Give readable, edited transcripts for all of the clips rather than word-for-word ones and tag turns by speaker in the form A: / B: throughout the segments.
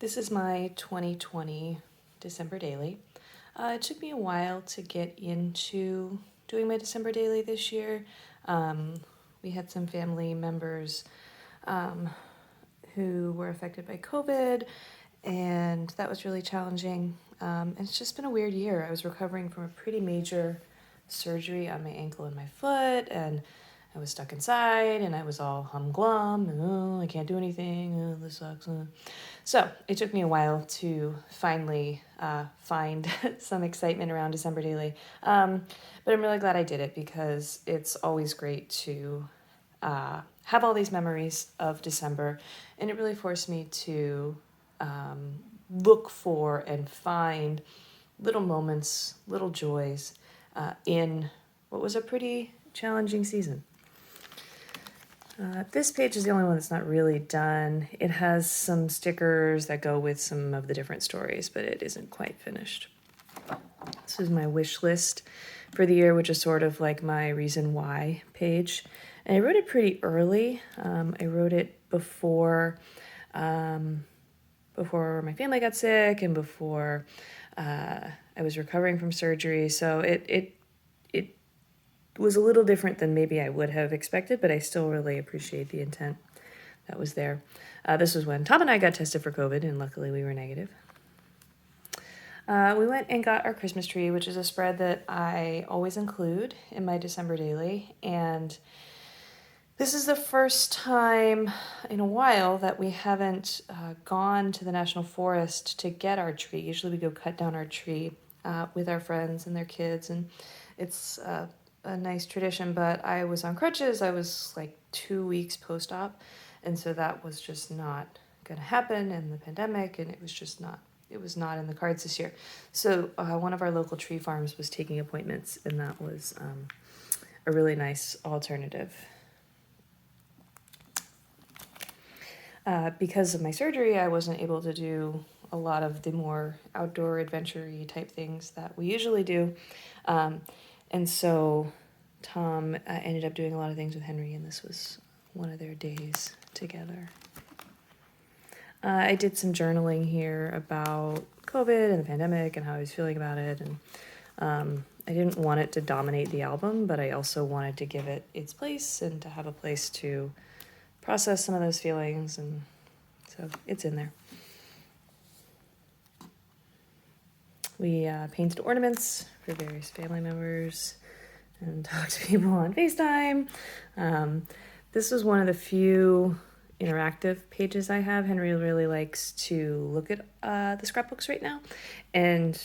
A: This is my 2020 December daily. It took me a while to get into doing my December daily this year. We had some family members who were affected by COVID, and that was really challenging. And it's just been a weird year. I was recovering from a pretty major surgery on my ankle and my foot, and I was stuck inside, and I was all humglum, and I can't do anything, this sucks. So it took me a while to finally find some excitement around December Daily. But I'm really glad I did it because it's always great to have all these memories of December, and it really forced me to look for and find little moments, little joys in what was a pretty challenging season. This page is the only one that's not really done. It has some stickers that go with some of the different stories, but it isn't quite finished. This is my wish list for the year, which is sort of like my reason why page. And I wrote it pretty early. I wrote it before my family got sick and before I was recovering from surgery. So it was a little different than maybe I would have expected, but I still really appreciate the intent that was there. This was when Tom and I got tested for COVID, and luckily we were negative. We went and got our Christmas tree, which is a spread that I always include in my December daily. And this is the first time in a while that we haven't gone to the National Forest to get our tree. Usually we go cut down our tree with our friends and their kids, and it's a nice tradition, but I was on crutches. I was like 2 weeks post-op, and so that was just not going to happen in the pandemic, and it was not in the cards this year. So one of our local tree farms was taking appointments, and that was a really nice alternative. Because of my surgery, I wasn't able to do a lot of the more outdoor adventure-y type things that we usually do. And so Tom ended up doing a lot of things with Henry, and this was one of their days together. I did some journaling here about COVID and the pandemic and how I was feeling about it. And I didn't want it to dominate the album, but I also wanted to give it its place and to have a place to process some of those feelings. And so it's in there. We painted ornaments for various family members and talked to people on FaceTime. This was one of the few interactive pages I have. Henry really likes to look at the scrapbooks right now, and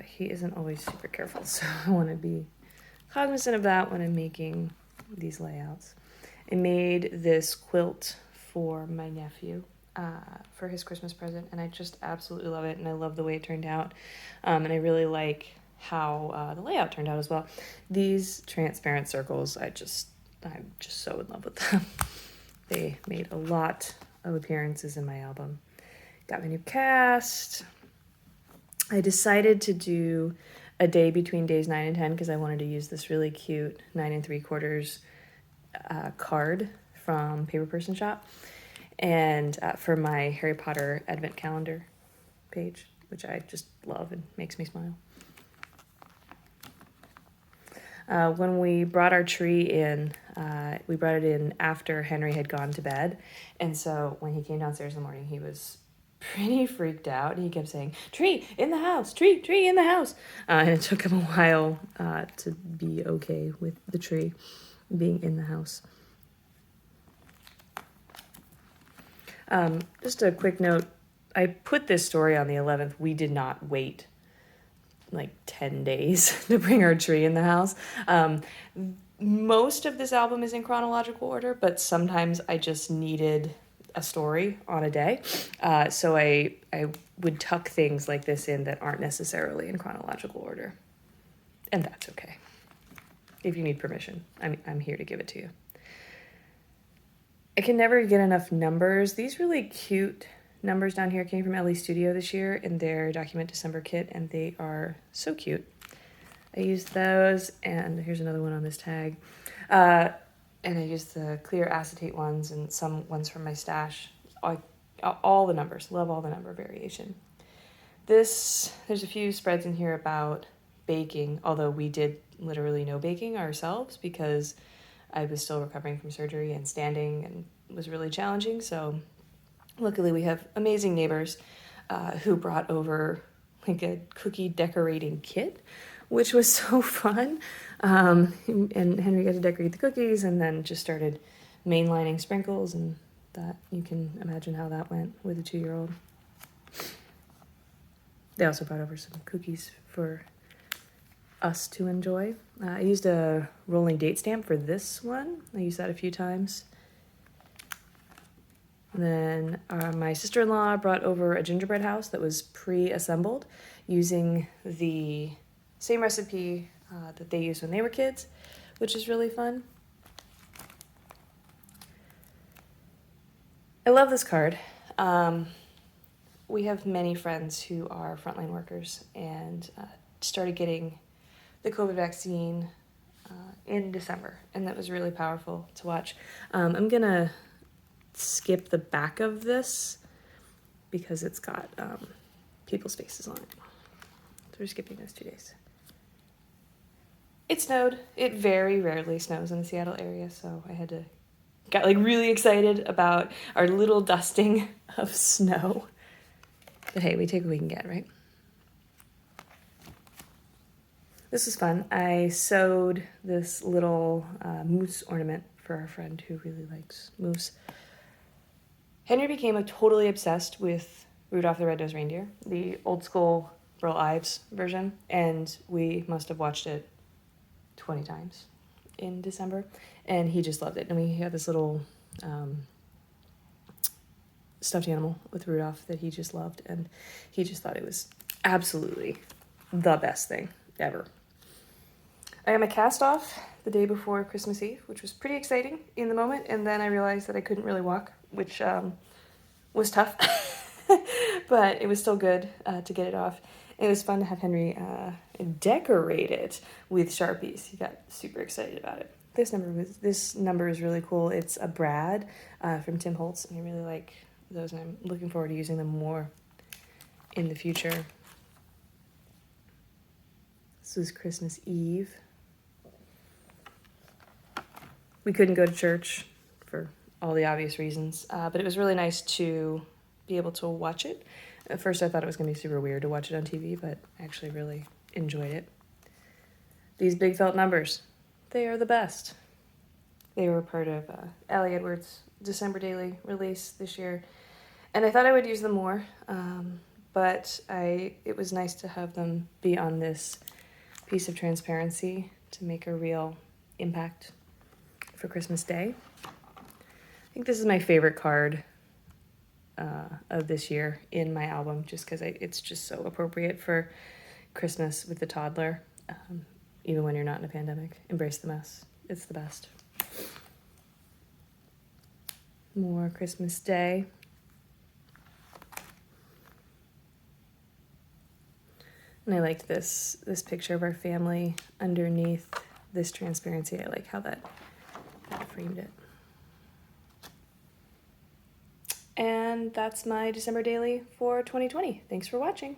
A: he isn't always super careful, so I want to be cognizant of that when I'm making these layouts. I made this quilt for my nephew for his Christmas present, and I just absolutely love it, and I love the way it turned out, and I really like how the layout turned out as well. These transparent circles, I'm just so in love with them. They made a lot of appearances in my album. Got my new cast. I decided to do a day between days 9 and 10 because I wanted to use this really cute 9 3/4 card from Paper Person Shop, and for my Harry Potter Advent Calendar page, which I just love and makes me smile. When we brought our tree in, we brought it in after Henry had gone to bed, and so when he came downstairs in the morning, he was pretty freaked out. He kept saying, "Tree in the house, tree in the house," and it took him a while to be okay with the tree being in the house. Just a quick note, I put this story on the 11th. We did not wait like 10 days to bring our tree in the house. Most of this album is in chronological order, but sometimes I just needed a story on a day. So I would tuck things like this in that aren't necessarily in chronological order. And that's okay. If you need permission, I'm here to give it to you. I can never get enough numbers. These really cute numbers down here came from Ellie Studio this year in their Document December kit, and they are so cute. I used those, and here's another one on this tag. And I used the clear acetate ones and some ones from my stash. I all the numbers. Love all the number variation. There's a few spreads in here about baking, although we did literally no baking ourselves because I was still recovering from surgery and standing and it was really challenging. So luckily we have amazing neighbors who brought over like a cookie decorating kit, which was so fun. And Henry got to decorate the cookies and then just started mainlining sprinkles, and that you can imagine how that went with a 2-year-old. They also brought over some cookies for us to enjoy. I used a rolling date stamp for this one. I used that a few times. And then my sister-in-law brought over a gingerbread house that was pre-assembled using the same recipe that they used when they were kids, which is really fun. I love this card. We have many friends who are frontline workers and started getting the COVID vaccine in December, and that was really powerful to watch. I'm gonna skip the back of this because it's got people's faces on it. So we're skipping those 2 days. It snowed. It very rarely snows in the Seattle area, so I got like really excited about our little dusting of snow. But hey, we take what we can get, right? This was fun. I sewed this little moose ornament for our friend who really likes moose. Henry became totally obsessed with Rudolph the Red-Nosed Reindeer, the old school Burl Ives version, and we must have watched it 20 times in December, and he just loved it. And we had this little stuffed animal with Rudolph that he just loved, and he just thought it was absolutely the best thing ever. I got my cast off the day before Christmas Eve, which was pretty exciting in the moment, and then I realized that I couldn't really walk, which was tough, but it was still good to get it off. It was fun to have Henry decorate it with Sharpies. He got super excited about it. This number is really cool. It's a Brad from Tim Holtz, and I really like those, and I'm looking forward to using them more in the future. This was Christmas Eve. We couldn't go to church for all the obvious reasons, but it was really nice to be able to watch it. At first I thought it was going to be super weird to watch it on TV, but I actually really enjoyed it. These big felt numbers, they are the best. They were part of Allie Edwards' December Daily release this year, and I thought I would use them more, but it was nice to have them be on this piece of transparency to make a real impact for Christmas Day. I think this is my favorite card of this year in my album, just because it's just so appropriate for Christmas with the toddler, even when you're not in a pandemic. Embrace the mess. It's the best. More Christmas Day. And I liked this picture of our family underneath this transparency. I like how that framed it. And that's my December Daily for 2020. Thanks for watching.